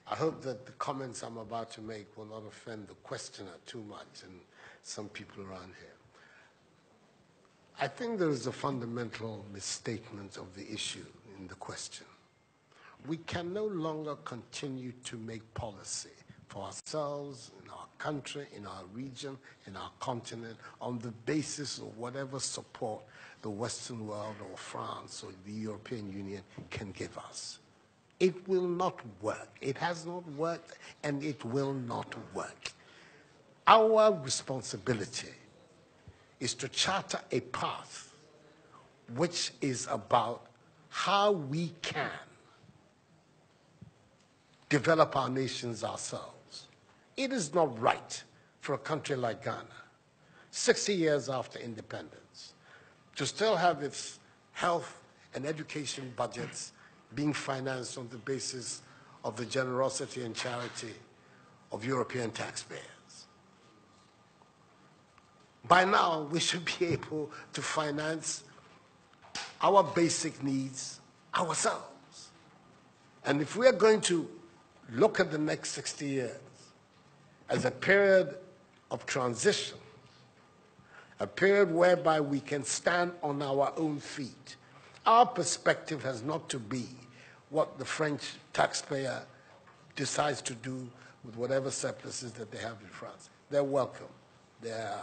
I hope that the comments I'm about to make will not offend the questioner too much and some people around here. I think there is a fundamental misstatement of the issue in the question. We can no longer continue to make policy for ourselves, in our country, in our region, in our continent, on the basis of whatever support the Western world or France or the European Union can give us. It will not work. It has not worked, and it will not work. Our responsibility is to charter a path which is about how we can develop our nations ourselves. It is not right for a country like Ghana, 60 years after independence, to still have its health and education budgets being financed on the basis of the generosity and charity of European taxpayers. By now, we should be able to finance our basic needs ourselves. And if we are going to look at the next 60 years as a period of transition, a period whereby we can stand on our own feet, our perspective has not to be what the French taxpayer decides to do with whatever surpluses that they have in France. They're welcome. They're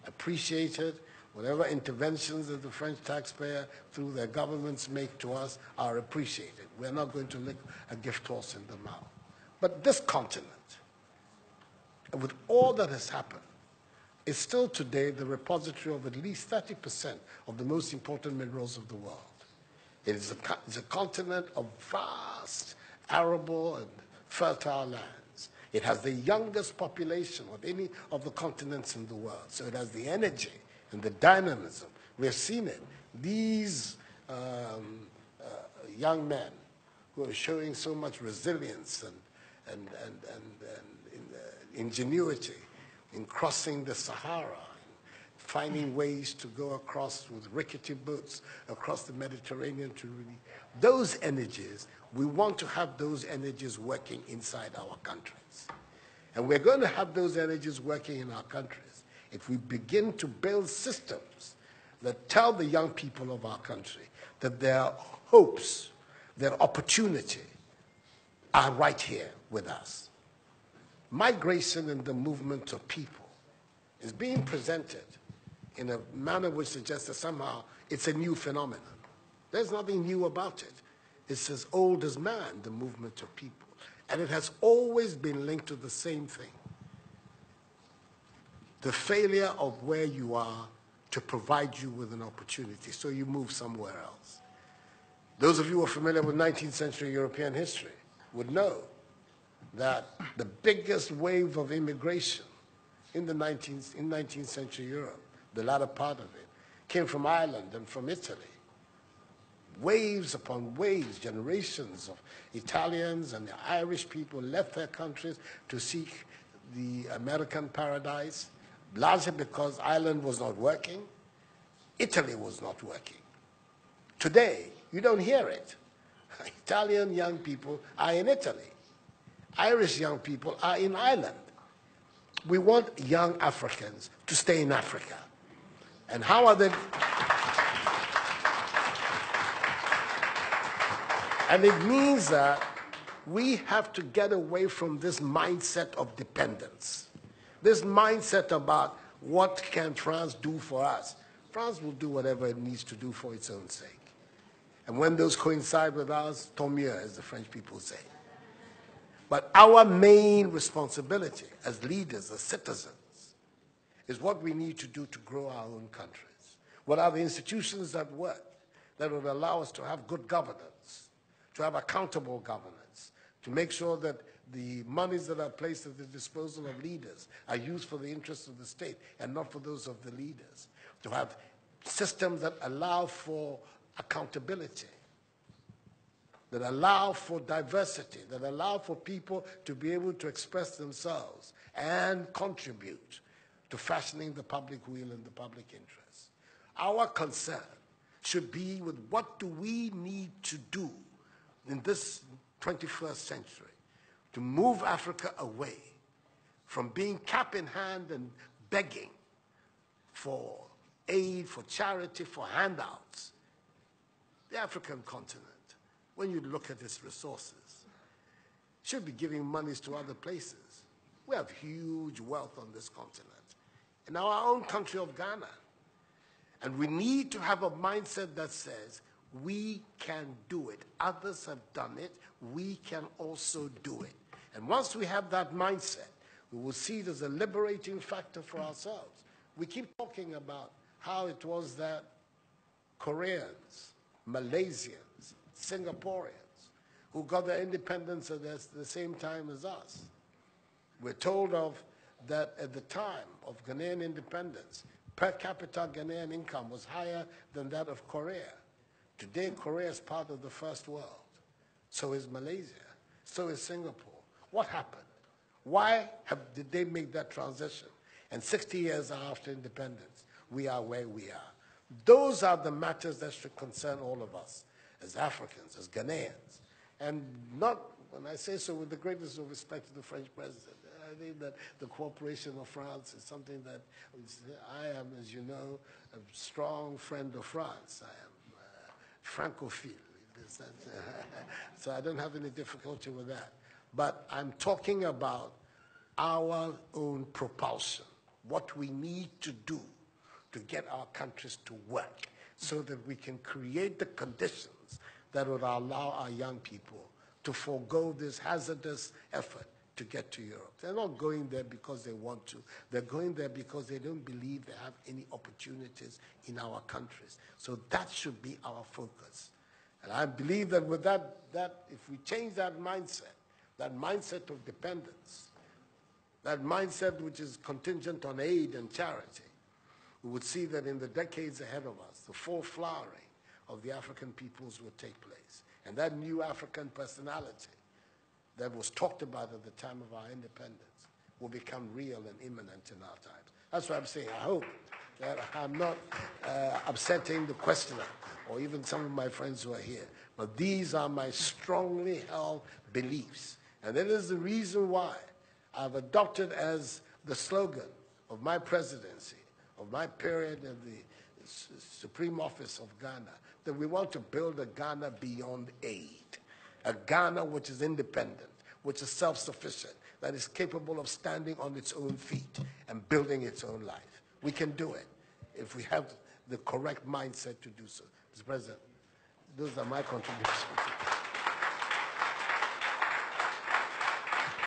appreciated. Whatever interventions that the French taxpayer through their governments make to us are appreciated. We're not going to lick a gift horse in the mouth. But this continent, with all that has happened, is still today the repository of at least 30% of the most important minerals of the world. It is a continent of vast, arable, and fertile lands. It has the youngest population of any of the continents in the world. So it has the energy and the dynamism. We have seen it. These young men who are showing so much resilience and ingenuity in crossing the Sahara, finding ways to go across with rickety boats across the Mediterranean to really, those energies, we want to have those energies working inside our countries. And we're going to have those energies working in our countries if we begin to build systems that tell the young people of our country that their hopes, their opportunity are right here with us. Migration and the movement of people is being presented in a manner which suggests that somehow it's a new phenomenon. There's nothing new about it. It's as old as man, the movement of people. And it has always been linked to the same thing. The failure of where you are to provide you with an opportunity, so you move somewhere else. Those of you who are familiar with 19th century European history would know that the biggest wave of immigration in 19th century Europe, the latter part of it, came from Ireland and from Italy. Waves upon waves, generations of Italians and the Irish people left their countries to seek the American paradise, largely because Ireland was not working, Italy was not working. Today, you don't hear it. Italian young people are in Italy. Irish young people are in Ireland. We want young Africans to stay in Africa. And how are they? And it means that we have to get away from this mindset of dependence. This mindset about what can France do for us. France will do whatever it needs to do for its own sake. And when those coincide with ours, tant mieux, as the French people say. But our main responsibility as leaders, as citizens, is what we need to do to grow our own countries. What are the institutions that work, that will allow us to have good governance, to have accountable governance, to make sure that the monies that are placed at the disposal of leaders are used for the interests of the state and not for those of the leaders, to have systems that allow for accountability, that allow for diversity, that allow for people to be able to express themselves and contribute to fashioning the public will and the public interest. Our concern should be with what do we need to do in this 21st century to move Africa away from being cap in hand and begging for aid, for charity, for handouts. The African continent, when you look at its resources, should be giving monies to other places. We have huge wealth on this continent. In our own country of Ghana. And we need to have a mindset that says, we can do it. Others have done it. We can also do it. And once we have that mindset, we will see it as a liberating factor for ourselves. We keep talking about how it was that Koreans, Malaysians, Singaporeans, who got their independence at the same time as us. We're told of that at the time of Ghanaian independence, per capita Ghanaian income was higher than that of Korea. Today, Korea is part of the first world. So is Malaysia. So is Singapore. What happened? Why did they make that transition? And 60 years after independence, we are where we are. Those are the matters that should concern all of us as Africans, as Ghanaians. And not, when I say so, with the greatest of respect to the French president, I think that the cooperation of France is something that I am, as you know, a strong friend of France. I am Francophile. So I don't have any difficulty with that. But I'm talking about our own propulsion, what we need to do to get our countries to work so that we can create the conditions that would allow our young people to forego this hazardous effort to get to Europe. They're not going there because they want to. They're going there because they don't believe they have any opportunities in our countries. So that should be our focus. And I believe that with that if we change that mindset of dependence, that mindset which is contingent on aid and charity, we would see that in the decades ahead of us, the full flowering of the African peoples would take place. And that new African personality that was talked about at the time of our independence will become real and imminent in our times. That's what I'm saying. I hope that I'm not upsetting the questioner or even some of my friends who are here. But these are my strongly held beliefs. And that is the reason why I've adopted as the slogan of my presidency, of my period in the Supreme Office of Ghana, that we want to build a Ghana beyond aid, a Ghana which is independent, which is self-sufficient, that is capable of standing on its own feet and building its own life. We can do it if we have the correct mindset to do so. Mr. President, those are my contributions.